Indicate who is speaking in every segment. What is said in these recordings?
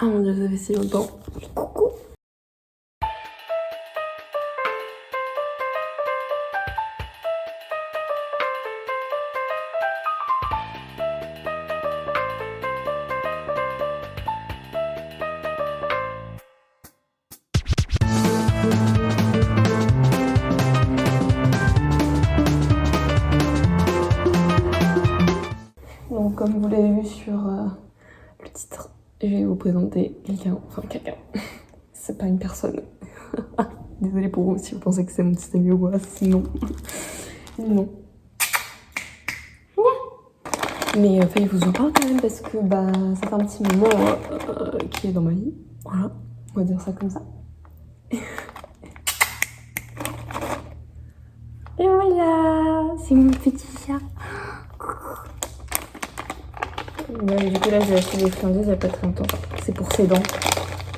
Speaker 1: Ah mon dieu, ça fait si longtemps. Coucou. Donc comme vous l'avez vu sur le titre, je vais vous présenter quelqu'un, c'est pas une personne. Désolée pour vous si vous pensez que c'est mon petit ami ou quoi, sinon, non. Mais il vous en parle quand même parce que ça fait un petit moment qu'il est dans ma vie, voilà, on va dire ça comme ça. Et voilà, c'est mon petit chat. Ouais, du coup là j'ai acheté des friandises il y a pas très longtemps, c'est pour ses dents.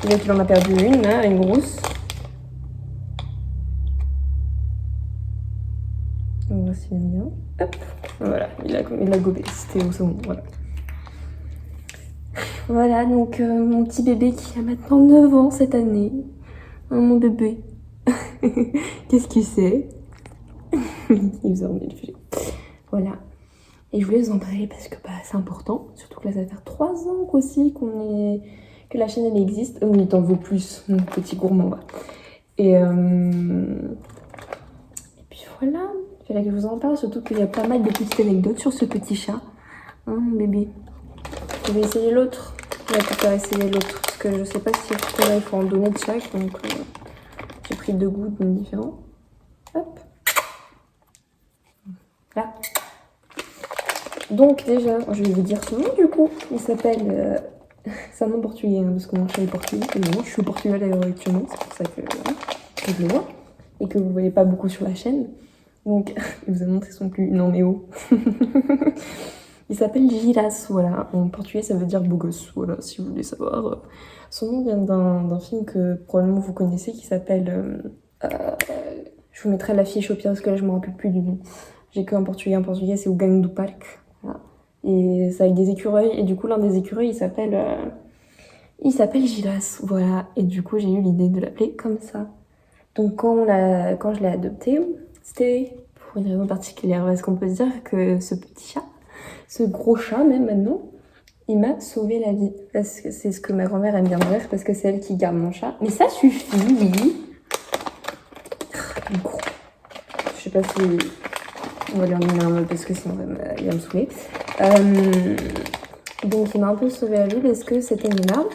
Speaker 1: Déjà qu'il en a perdu une là, une grosse. On va voir s'il aime bien. Hop, voilà, il a gobé, c'était au second, voilà. Voilà, donc mon petit bébé qui a maintenant 9 ans cette année. Mon bébé. Qu'est-ce qu'il sait? Il vous a remis le filet. Voilà. Et je voulais vous en parler parce que c'est important. Surtout que là, ça va faire 3 ans aussi que la chaîne elle existe. Oh, il t'en vaut plus, mon petit gourmand. Va. Et puis voilà. Il fallait que je vous en parle. Surtout qu'il y a pas mal de petites anecdotes sur ce petit chat. Hein, mon bébé. Je vais essayer l'autre. On va peut-être essayer l'autre. Parce que je sais pas si là, il faut en donner de chaque. Donc j'ai pris 2 goûts différents. Hop. Là. Donc déjà, je vais vous dire son nom du coup. Il s'appelle... c'est un nom portugais, hein, parce que mon chat est portugais. Et moi, je suis au Portugal actuellement, c'est pour ça que je le vois. Et que vous ne voyez pas beaucoup sur la chaîne. Donc, il vous a montré son plus... Non mais oh. Il s'appelle Giras, voilà. En portugais, ça veut dire beau gosse, voilà, si vous voulez savoir. Son nom vient d'un film que probablement vous connaissez qui s'appelle... je vous mettrai l'affiche au pire, parce que là, je ne me rappelle plus du nom. J'ai qu'un portugais. En portugais, c'est o Gangue do Parque. Voilà. Et c'est avec des écureuils. Et du coup, l'un des écureuils, il s'appelle Gilas. Voilà. Et du coup, j'ai eu l'idée de l'appeler comme ça. Donc, quand je l'ai adopté, c'était pour une raison particulière. Parce qu'on peut se dire que ce petit chat, ce gros chat même maintenant, il m'a sauvé la vie. Parce que c'est ce que ma grand-mère aime bien dire, parce que c'est elle qui garde mon chat. Mais ça suffit, oui. Gros. Je sais pas si... On va lui en donner un mot parce que sinon il va me saouler. Donc il m'a un peu sauvé la vie parce que cette année-là,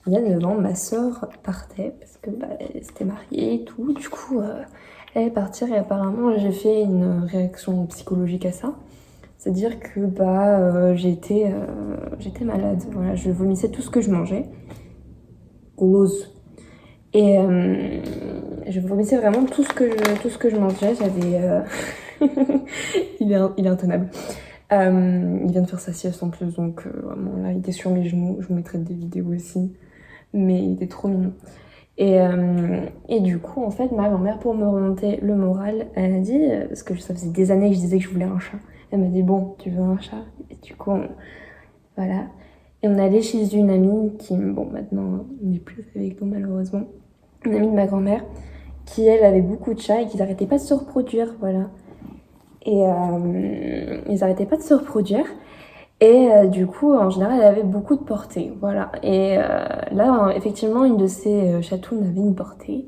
Speaker 1: il y a 9 ans, ma soeur partait parce que elle s'était mariée et tout. Du coup, elle allait partir et apparemment j'ai fait une réaction psychologique à ça. C'est-à-dire que j'étais malade. Voilà, je vomissais tout ce que je mangeais. Grosse. Et je vomissais vraiment tout ce que je mangeais. J'avais... il est intenable. Il vient de faire sa sieste en plus, donc vraiment là, il était sur mes genoux. Je vous mettrai des vidéos aussi. Mais il était trop mignon. Et du coup, en fait, ma grand-mère, pour me remonter le moral, elle a dit, parce que ça faisait des années que je disais que je voulais un chat. Elle m'a dit, bon, tu veux un chat? Et du coup, voilà. Et on est allé chez une amie qui, bon, maintenant, n'est plus avec nous malheureusement. Une amie de ma grand-mère, qui, elle, avait beaucoup de chats et qui n'arrêtaient pas de se reproduire, voilà. Et ils n'arrêtaient pas de se reproduire. Et du coup, en général, elle avait beaucoup de portées, voilà. Et là, effectivement, une de ces chatounes avait une portée,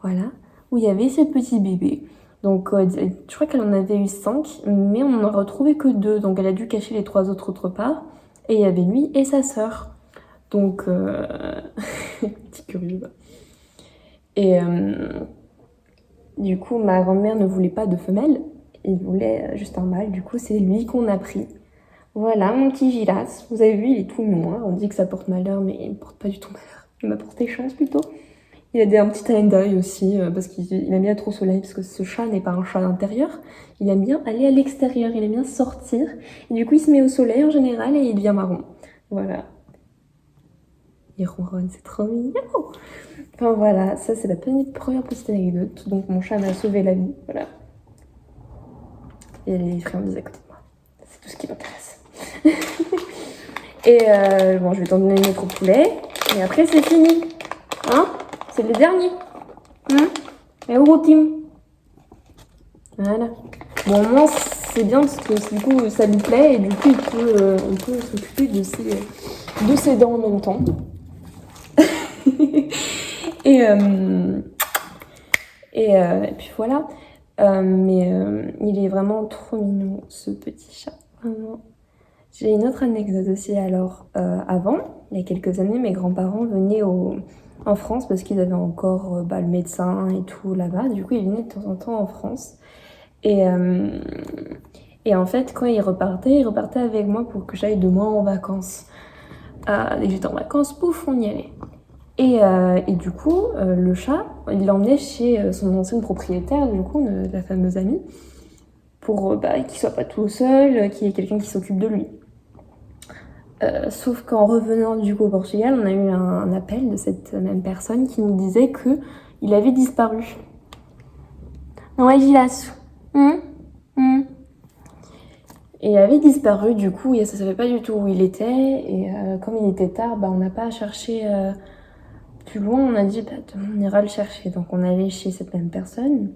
Speaker 1: voilà, où il y avait ce petit bébé. Donc, je crois qu'elle en avait eu 5, mais on n'en a retrouvé que 2. Donc, elle a dû cacher les 3 autres part. Et il y avait lui et sa sœur. Donc, petit curieux. Et du coup, ma grand-mère ne voulait pas de femelle. Il voulait juste un mâle. Du coup, c'est lui qu'on a pris. Voilà, mon petit Gilas. Vous avez vu, il est tout mignon. On dit que ça porte malheur, mais il ne porte pas du tout malheur. Il m'a porté chance plutôt. Il a un petit talent d'œil aussi, parce qu'il aime bien être au soleil, parce que ce chat n'est pas un chat d'intérieur. Il aime bien aller à l'extérieur, il aime bien sortir. Et du coup, il se met au soleil en général et il devient marron. Voilà. Il ronronne, c'est trop mignon. Enfin voilà, ça c'est la première petite anecdote. Donc mon chat m'a sauvé la vie, voilà. Et les friandises à côté de moi. C'est tout ce qui m'intéresse. Et bon, je vais t'en donner une autre au poulet. Et après, c'est fini. Hein? C'est le dernier. Et ultime. Voilà. Bon, au moins, c'est bien parce que du coup, ça lui plaît et du coup, on peut s'occuper de ses dents en même temps. et puis voilà. Il est vraiment trop mignon, ce petit chat. Vraiment. J'ai une autre anecdote aussi. Alors, avant, il y a quelques années, mes grands-parents venaient en France parce qu'ils avaient encore le médecin et tout là-bas. Du coup, ils venaient de temps en temps en France. Et en fait, quand ils repartaient avec moi pour que j'aille 2 mois en vacances. Dès que j'étais en vacances, pouf, on y allait. Et du coup, le chat, il l'emmenait chez son ancienne propriétaire, du coup, de la fameuse amie, pour qu'il soit pas tout seul, qu'il y ait quelqu'un qui s'occupe de lui. Sauf qu'en revenant du coup au Portugal, on a eu un appel de cette même personne qui nous disait que il avait disparu. Non, Gilas. Et il avait disparu, du coup, et ça savait pas du tout où il était. Et comme il était tard, on n'a pas cherché plus loin. On a dit, on ira le chercher. Donc on est allé chez cette même personne.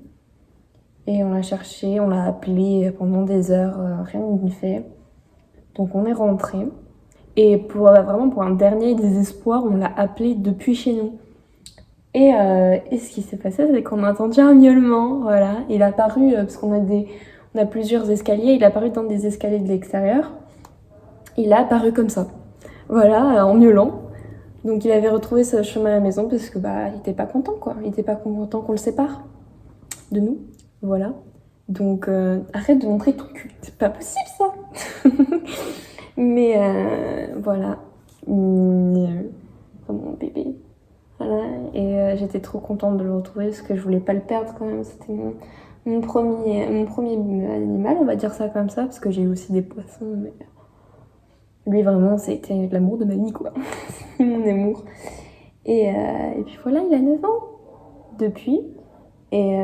Speaker 1: Et on l'a cherché, on l'a appelé pendant des heures, rien n'y fait. Donc on est rentré. Et vraiment pour un dernier désespoir, on l'a appelé depuis chez nous. Et ce qui s'est passé, c'est qu'on a entendu un miaulement, voilà. Il a apparu, parce qu'on a plusieurs escaliers, il est apparu dans des escaliers de l'extérieur. Il a apparu comme ça, voilà, en miaulant. Donc il avait retrouvé ce chemin à la maison parce que il était pas content, quoi. Il était pas content qu'on le sépare de nous, voilà. Donc arrête de montrer ton cul, c'est pas possible ça. Mais voilà, mon bébé. Voilà. Et j'étais trop contente de le retrouver parce que je voulais pas le perdre quand même. C'était mon premier animal, on va dire ça comme ça, parce que j'ai eu aussi des poissons, mais lui vraiment c'était l'amour de ma vie, quoi. C'est mon amour. Et puis voilà, il a 9 ans depuis. Et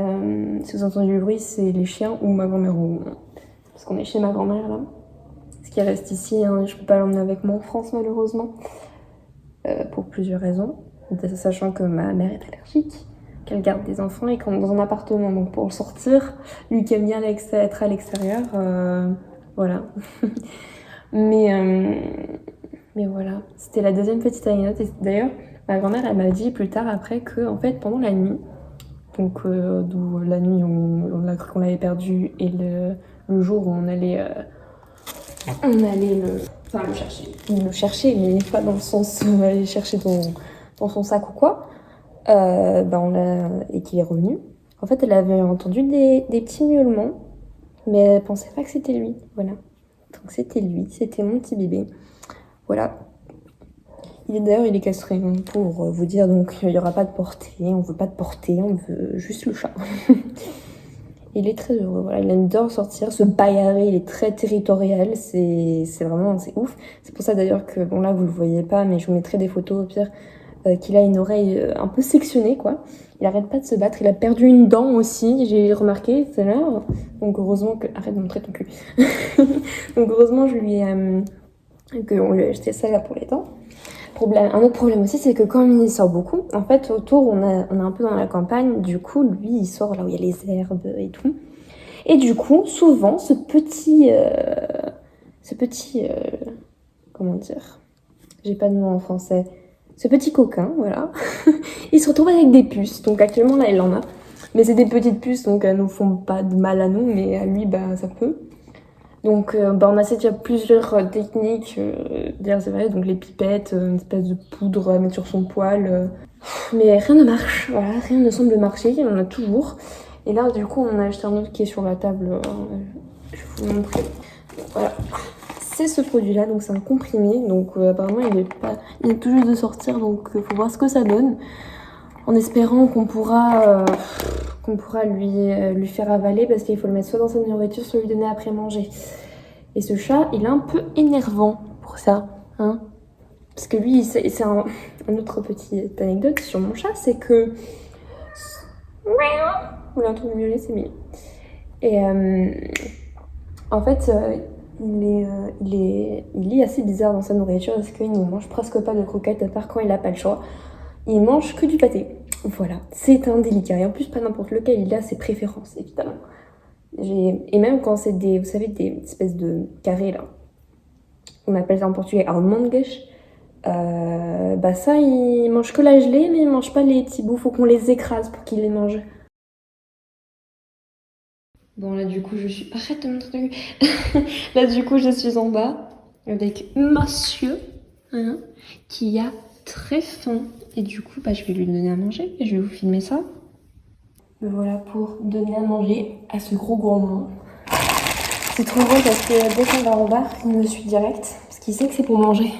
Speaker 1: si vous entendez du bruit, c'est les chiens ou ma grand-mère, parce qu'on est chez ma grand-mère là. Ce qui reste ici, hein, je peux pas l'emmener avec moi en France malheureusement, pour plusieurs raisons. Sachant que ma mère est allergique, qu'elle garde des enfants et qu'on est dans un appartement. Donc pour le sortir, lui qui aime bien être à l'extérieur, voilà. mais voilà, c'était la deuxième petite anecdote. Et d'ailleurs, ma grand-mère, elle m'a dit plus tard après que, en fait, pendant la nuit, donc d'où la nuit où on a cru qu'on l'avait perdu et le jour où on allait le chercher. Le chercher, mais pas dans le sens aller chercher dans son sac ou quoi. Et qu'il est revenu. En fait, elle avait entendu des petits miaulements, mais elle pensait pas que c'était lui. Voilà. Donc c'était lui, c'était mon petit bébé. Voilà. D'ailleurs, il est castré, hein, pour vous dire. Donc il n'y aura pas de portée. On veut pas de portée, on veut juste le chat. Il est très heureux, voilà, il aime bien sortir, se bagarrer, il est très territorial, c'est ouf. C'est pour ça d'ailleurs que, là vous le voyez pas, mais je vous mettrai des photos au pire, qu'il a une oreille un peu sectionnée, quoi. Il arrête pas de se battre, il a perdu une dent aussi, j'ai remarqué tout à l'heure. Donc heureusement que... Arrête de montrer ton cul. Donc heureusement qu'on lui a acheté ça là pour les dents. Un autre problème aussi, c'est que quand il sort beaucoup, en fait, autour, on est un peu dans la campagne, du coup, lui, il sort là où il y a les herbes et tout. Et du coup, souvent, ce petit comment dire, j'ai pas de nom en français, ce petit coquin, voilà, il se retrouve avec des puces. Donc actuellement, là, il en a. Mais c'est des petites puces, donc elles nous font pas de mal à nous, mais à lui, ça peut. Donc on a essayé déjà plusieurs techniques diverses et variées, donc les pipettes, une espèce de poudre à mettre sur son poil, mais rien ne marche, voilà, rien ne semble marcher, il y en a toujours. Et là du coup on a acheté un autre qui est sur la table, je vais vous montrer. Voilà, c'est ce produit là, donc c'est un comprimé, donc apparemment il est tout juste de sortir, donc faut voir ce que ça donne, en espérant qu'on pourra lui faire avaler, parce qu'il faut le mettre soit dans sa nourriture, soit lui donner après manger. Et ce chat, il est un peu énervant pour ça, hein. Parce que lui, c'est un autre petite anecdote sur mon chat, c'est que... Vous l'avez entendu miauler, c'est mignon. Et en fait, il est assez bizarre dans sa nourriture parce qu'il ne mange presque pas de croquettes à part quand il n'a pas le choix. Il mange que du pâté. Voilà, c'est un délicat. Et en plus, pas n'importe lequel, il a ses préférences, évidemment. Et même quand c'est des, vous savez, des espèces de carrés là, on appelle ça en portugais almongues, bah ça, il mange que la gelée, mais il mange pas les petits bouts. Faut qu'on les écrase pour qu'il les mange. Bon, là, du coup, je suis... Arrête de me truc. Là, du coup, je suis en bas avec monsieur, hein, qui a très faim. Et du coup, bah, je vais lui donner à manger et je vais vous filmer ça. Me voilà pour donner à manger à ce gros gourmand. C'est trop drôle parce que dès qu'on va au bar, il me suit direct parce qu'il sait que c'est pour manger.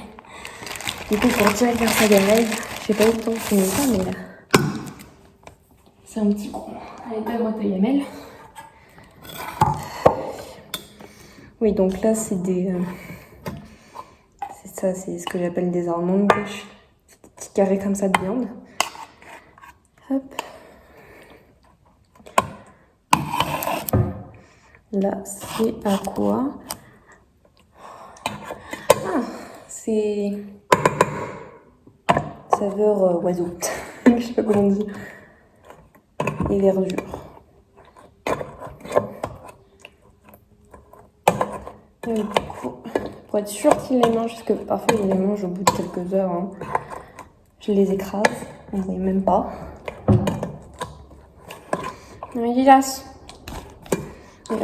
Speaker 1: Du coup, il court direct vers sa gamelle. J'ai pas eu le temps de filmer ça, mais là, c'est un petit con. Allez, pas boîte de gamelle. Oui, donc là, c'est des... c'est ça, c'est ce que j'appelle des almonds. C'est des petits carrés comme ça de viande. Hop. Là, c'est à quoi? Ah, c'est... saveur oiseau. Je sais pas comment on dit. Et verdure. Et du coup, pour être sûr qu'il les mange, parce que parfois il les mange au bout de quelques heures, hein, je les écrase, on ne voit même pas. Et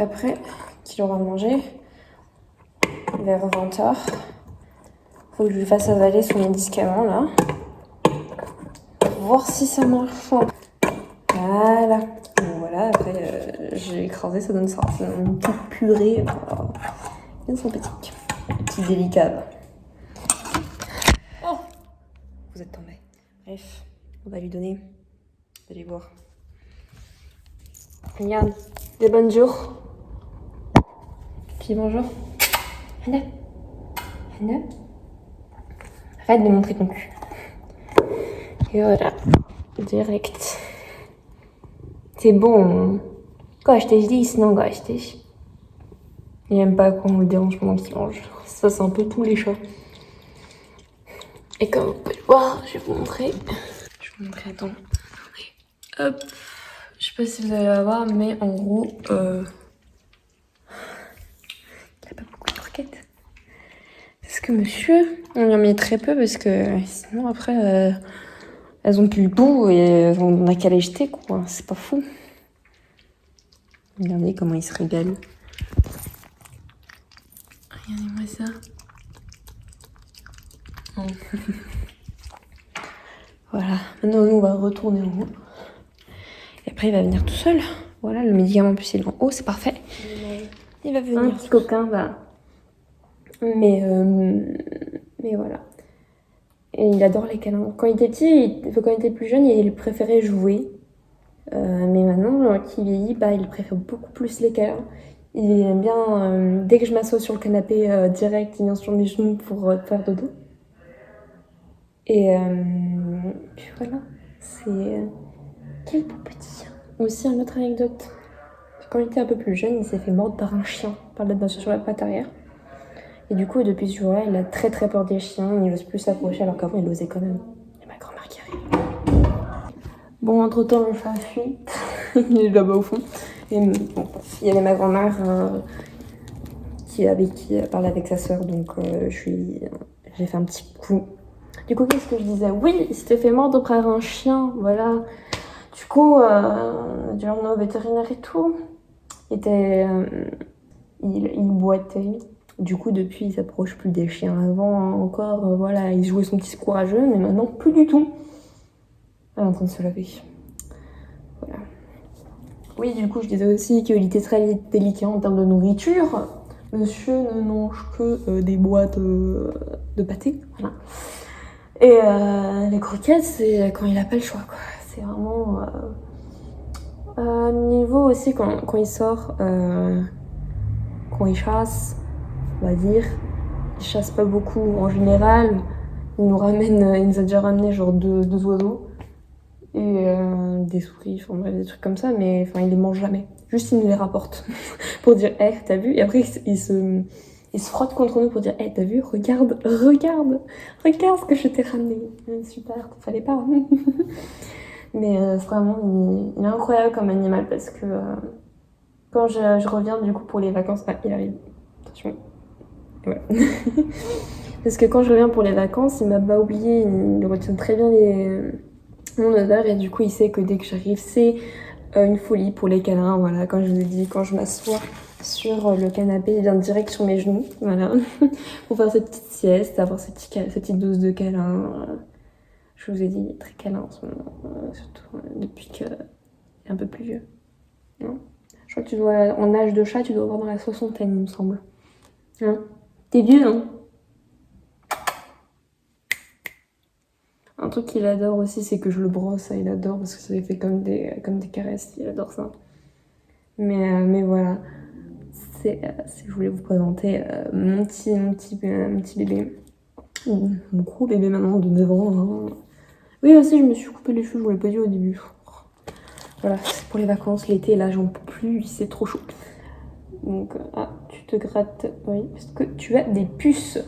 Speaker 1: après qu'il aura mangé, vers 20h, faut que je lui fasse avaler son médicament là, pour voir si ça marche. Voilà. Bon, voilà, après j'ai écrasé, ça donne ça. Ça donne une petite purée, bien sympathique. Petit délicat. Oh, vous êtes tombé. Bref, on va lui donner. Vous allez voir. Regarde, des bonjours. Puis bonjour. Hannah. Hannah. Arrête de montrer ton cul. Et voilà. Direct. C'est bon. Gostas disso, não gostas? Il aime pas qu'on le dérange pendant qu'il mange. Ça, c'est un peu tous les chats. Et comme vous pouvez le voir, je vais vous montrer. Je vais vous montrer, attends. Hop. Je sais pas si vous allez la voir, mais en gros, il n'y a pas beaucoup de croquettes. Parce que monsieur, on lui en met très peu parce que sinon après, elles ont plus le goût et on n'a qu'à les jeter, quoi. C'est pas fou. Regardez comment il se régale. Regardez-moi ça. Oh. Voilà, maintenant nous on va retourner en haut. Et après il va venir tout seul. Voilà, le médicament en plus il est en haut, c'est parfait. Il va venir. Un petit coquin, va. Mais voilà. Et il adore les câlins. Quand il était petit, quand il était plus jeune, il préférait jouer. Mais maintenant qu'il vieillit, bah, il préfère beaucoup plus les câlins. Il aime bien, dès que je m'assois sur le canapé, direct, il vient sur mes genoux pour faire dodo. Et puis voilà, c'est... quel beau petit. Aussi, une autre anecdote. Quand il était un peu plus jeune, il s'est fait mordre par un chien, sur la patte arrière. Et du coup, depuis ce jour-là, il a très très peur des chiens, il n'ose plus s'approcher alors qu'avant il osait quand même. Il y a ma grand-mère qui arrive. Bon, entre-temps, le chat fuit. Il est là-bas au fond. Et bon, il y avait ma grand-mère qui parlait avec sa sœur, donc j'ai fait un petit coup. Du coup, qu'est-ce que je disais? Oui, il s'était fait mordre par un chien, voilà. Du coup, j'ai emmené au vétérinaire et tout. Il boitait. Du coup, depuis, il s'approche plus des chiens. Avant, encore, voilà, il jouait son petit courageux, mais maintenant, plus du tout. Elle est en train de se laver. Voilà. Oui, du coup, je disais aussi qu'il était très délicat en termes de nourriture. Monsieur ne mange que des boîtes de pâté, voilà. Et les croquettes, c'est quand il a pas le choix, quoi. C'est vraiment... niveau aussi, quand il sort, quand il chasse, on va dire, il chasse pas beaucoup en général. Il nous a déjà ramené genre deux oiseaux et des souris, enfin bref, des trucs comme ça, mais enfin il les mange jamais. Juste il nous les rapporte pour dire, hey, t'as vu? Et après il Il se frotte contre nous pour dire hey, t'as vu, regarde ce que je t'ai ramené. Super, fallait pas. Mais vraiment, il est incroyable comme animal parce que quand je reviens du coup pour les vacances, il arrive. Attention. Ouais. Parce que quand je reviens pour les vacances, il m'a pas oublié, il retient très bien mon odeur et du coup il sait que dès que j'arrive, c'est une folie pour les câlins. Voilà, quand je vous ai dit, quand je m'assois sur le canapé, il vient direct sur mes genoux, voilà, pour faire cette petite sieste, avoir cette petite dose de câlin. Je vous ai dit, il est très câlin en ce moment, surtout depuis qu'il est un peu plus vieux. Non, je crois que en âge de chat, tu dois avoir dans la soixantaine, il me semble. Hein? T'es vieux, hein? Un truc qu'il adore aussi, c'est que je le brosse, ça il adore parce que ça lui fait comme des caresses, il adore ça. Mais voilà, je voulais vous présenter mon petit bébé. Mon gros bébé maintenant de 9 ans. Hein. Oui, aussi, je me suis coupé les cheveux, je vous l'ai pas dit au début. Voilà, c'est pour les vacances, l'été, là, j'en peux plus, c'est trop chaud. Donc, tu te grattes, oui, parce que tu as des puces.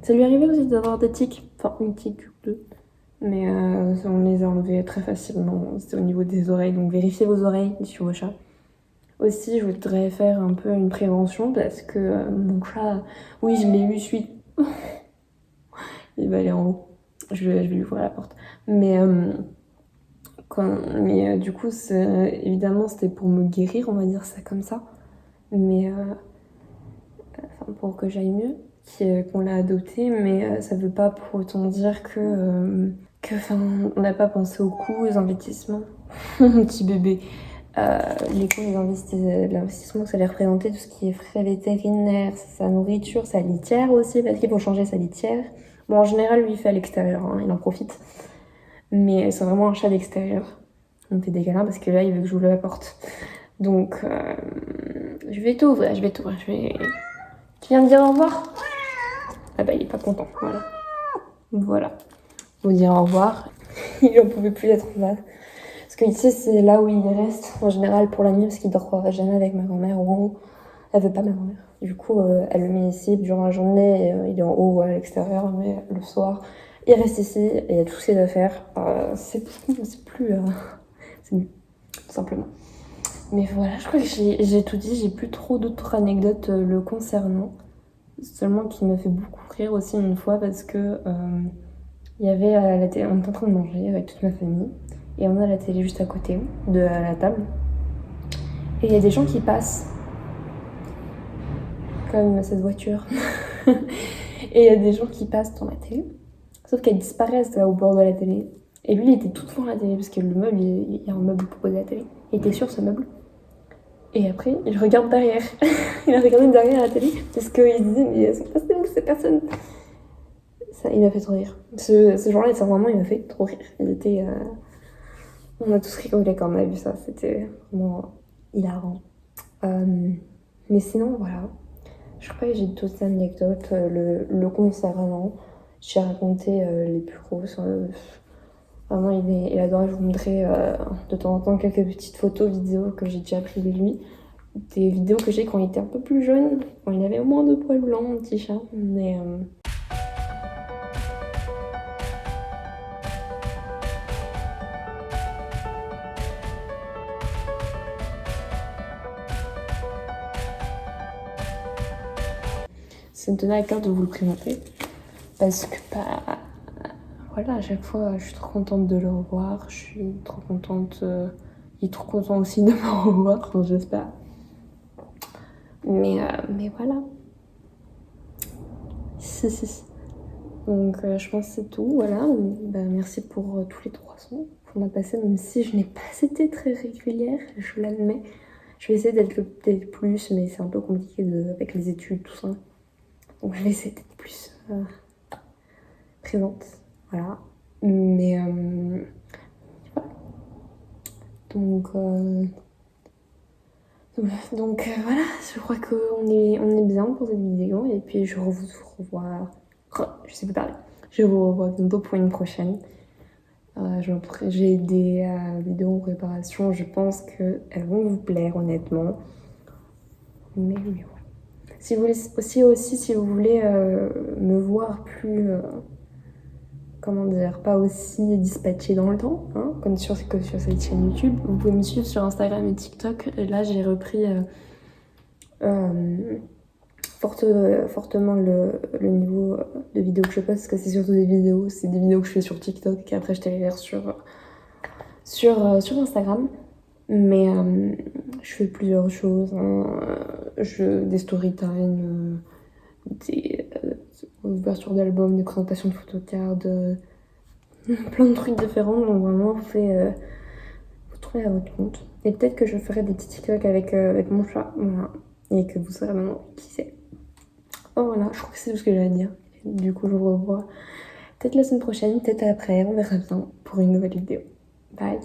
Speaker 1: Ça lui arrivait aussi d'avoir des tiques, enfin, une tique ou deux. Mais on les a enlevés très facilement, c'était au niveau des oreilles, donc vérifiez vos oreilles sur vos chats. Aussi, je voudrais faire un peu une prévention parce que mon chat, oui, je l'ai eu suite. Il va aller en haut. Je vais lui ouvrir la porte. Mais du coup, évidemment, c'était pour me guérir, on va dire ça comme ça. Mais pour que j'aille mieux, qu'on l'a adopté. Mais ça veut pas pour autant dire que on n'a pas pensé aux coûts, aux investissements. Mon petit bébé. Les coûts, l'investissement que ça allait représenter, tout ce qui est frais vétérinaires, sa nourriture, sa litière aussi, parce qu'il faut changer sa litière. Bon, en général, lui, il fait à l'extérieur, hein, il en profite. Mais c'est vraiment un chat d'extérieur. On me fait des câlins parce que là, il veut que j'ouvre la porte. Donc, je vais t'ouvrir. Tu viens de dire au revoir? Ah bah, il est pas content, voilà. Voilà. Vous dire au revoir. Il en pouvait plus d'être là. Parce que ici, c'est là où il reste, en général, pour la nuit, parce qu'il dort jamais avec ma grand-mère ou en haut. Elle veut pas ma grand-mère. Du coup, elle le met ici, durant la journée, il est en haut ou à l'extérieur, mais le soir, il reste ici et il y a toutes ses affaires. C'est plus... c'est mieux, tout simplement. Mais voilà, je crois que j'ai tout dit, j'ai plus trop d'autres anecdotes le concernant. Seulement qu'il m'a fait beaucoup rire aussi une fois parce que il y avait à la télé, on était en train de manger avec toute ma famille et on a la télé juste à côté de la table. Et il y a des gens qui passent, comme cette voiture. Et il y a des gens qui passent dans la télé, sauf qu'elles disparaissent là, au bord de la télé. Et lui, il était tout devant la télé parce que le meuble, il y a un meuble proposé à la télé. Il était sur ce meuble. Et après, il regarde derrière. Il a regardé derrière la télé parce qu'il disait mais elles sont passées où ces personnes? Ça, il m'a fait trop rire. Ce jour-là, vraiment, il m'a fait trop rire. On a tous rigolé quand on a vu ça. C'était vraiment hilarant. Mais sinon, voilà. Je crois que j'ai d'autres anecdotes le concernant. J'ai raconté les plus grosses. Vraiment, il adore. Je vous montrerai de temps en temps quelques petites photos, vidéos que j'ai déjà prises de lui. Des vidéos que j'ai quand il était un peu plus jeune, quand il avait au moins 2 poils blancs, mon petit chat. Mais ça me tenait à cœur de vous le présenter. Parce que, voilà, à chaque fois, je suis trop contente de le revoir. Je suis trop contente. Il est trop content aussi de me revoir, enfin, j'espère. Mais voilà. Donc, je pense que c'est tout. Voilà. Merci pour tous les 300 qu'on a passé, même si je n'ai pas été très régulière, je l'admets. Je vais essayer d'être plus, mais c'est un peu compliqué avec les études, tout ça. Donc, je vais essayer d'être plus présente. Voilà. Mais voilà. Donc voilà, je crois qu'on est bien pour cette vidéo. Et puis je vous revois. Je sais plus parler. Je vous revois bientôt pour une prochaine. J'ai des vidéos en préparation. Je pense qu'elles vont vous plaire, honnêtement. Mais voilà. Si vous voulez aussi si vous voulez me voir plus, comment dire, pas aussi dispatchée dans le temps, hein, comme sur cette chaîne YouTube, vous pouvez me suivre sur Instagram et TikTok. Et là, j'ai repris fortement le niveau de vidéos que je poste, parce que c'est surtout des vidéos que je fais sur TikTok et après je téléverse sur Instagram. Mais je fais plusieurs choses, hein. Des story time, des ouvertures d'albums, des présentations de photocards, plein de trucs différents. Donc vraiment, vous trouvez à votre compte. Et peut-être que je ferai des petits TikTok avec mon chat, voilà. Et que vous saurez maintenant qui c'est. Oh voilà, je crois que c'est tout ce que j'avais à dire. Du coup, je vous revois peut-être la semaine prochaine, peut-être après, on verra bien pour une nouvelle vidéo. Bye!